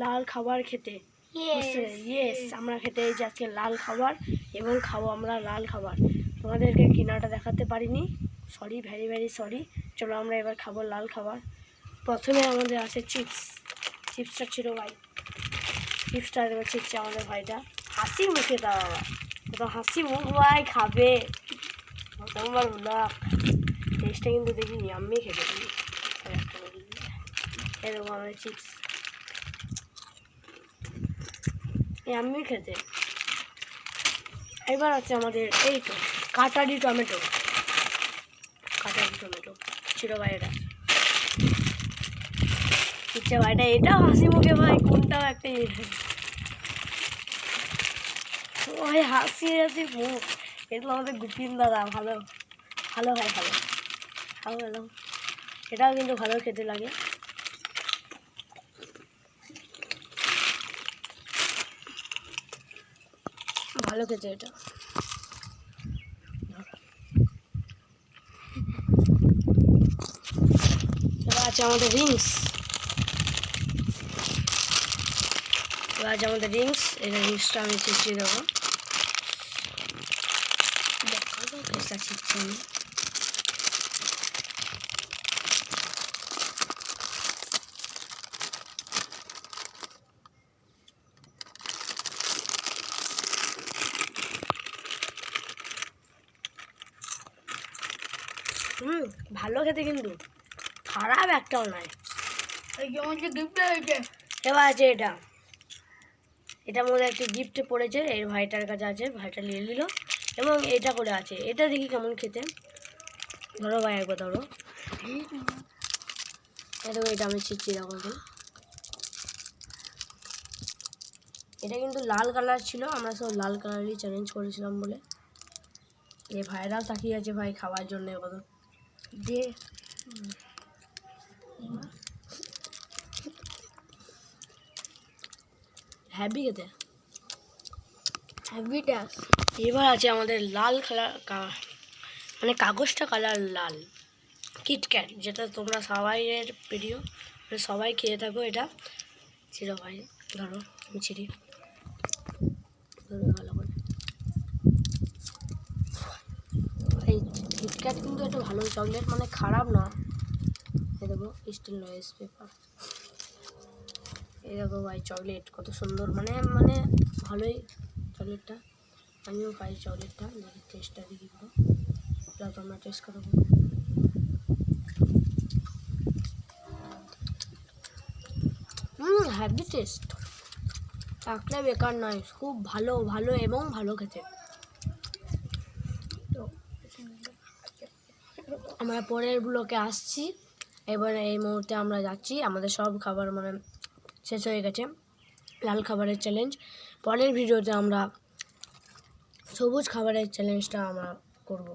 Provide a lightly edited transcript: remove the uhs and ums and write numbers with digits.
লাল খাবার খেতে। ইয়েস, আমরা খেতে এসেছি আজকে লাল খাবার এবং খাবো আমরা লাল খাবার। তোমাদেরকে কিনাটা দেখাতে পারিনি, সরি, ভেরি ভেরি সরি। চলো আমরা এবার খাবো লাল খাবার। প্রথমে আমাদের আছে চিপসটা ছিল ভাই, চিপসটা এবার চিপসে আমাদের ভাইটা হাসি মুখে, তা বাবা তো হাসি মুখ ভাই খাবে প্রথমবার ব্লগ। টেস্টটা কিন্তু দেখিনি, আমি খেতে পারি। এরকম আমাদের চিপস আমি খেতে। এবার আছে আমাদের এই তো কাটারি টমেটো ছিল ভাই, এটা ইচ্ছা ভাইটা, এটাও হাসি মুখে ভাই, কোনটাও একটা ভাই হাসি মুখ। এটা আমাদের গুপিন দাদা, ভালো ভাই, ভালো। এটাও কিন্তু ভালো খেতে লাগে। ভালো খেতে এটা। এবার আছে আমাদের রিংস, এই রিংসটা আমি ছিটিয়ে দেবো। দেখাবো কেসটা ছিটছি আমি। ভালো খেতে, কিন্তু খারাপ একটাও নয়। এবার আছে এটার মধ্যে একটি গিফট পড়েছে, এই ভাইটার কাছে আছে, ভাইটা নিয়ে নিল। এবং এটা করে আছে, এটা দেখি কেমন খেতে। ধরো ভাই একবার ধরো, এটা আমি ছিটছি এরকম। এটা কিন্তু লাল কালার ছিল, আমরা সব লাল কালারই চ্যালেঞ্জ করেছিলাম বলে। এই ভাইরাও তাকিয়ে আছে ভাই খাওয়ার জন্য, কত যে হ্যাপি খেতে, হ্যাপিটা। এবার আছে আমাদের লাল কালার, মানে কাগজটা কালার লাল কিটক্যাট, যেটা তোমরা সবাইয়ের প্রিয়, সবাই খেয়ে থাকো। এটা ছিল ভাই, ধরো আমি ছিড়ি, ভালো করে। এই কিটক্যাট কিন্তু একটা ভালো চকলেট, মানে খারাপ না। এই দেখো স্টিল নয়েস পেপার, এই দেখো ভাই চকলেট কত সুন্দর, মানে ভালোই চকলেটটা। আমিও খাই চকলেটটা, দেখি টেস্টটা দেখি ভালো, তোমরা টেস্ট করো। হ্যাপি টেস্ট, একটা বেকার নয়, খুব ভালো এবং ভালো খেতে। তো আমরা পরের ব্লকে আসছি। এবার এই মুহূর্তে আমরা যাচ্ছি, আমাদের সব খাবার শেষ হয়ে গেছে, লাল খাবারের চ্যালেঞ্জ। পরের ভিডিওতে আমরা সবুজ খাবারের চ্যালেঞ্জটা আমরা করব।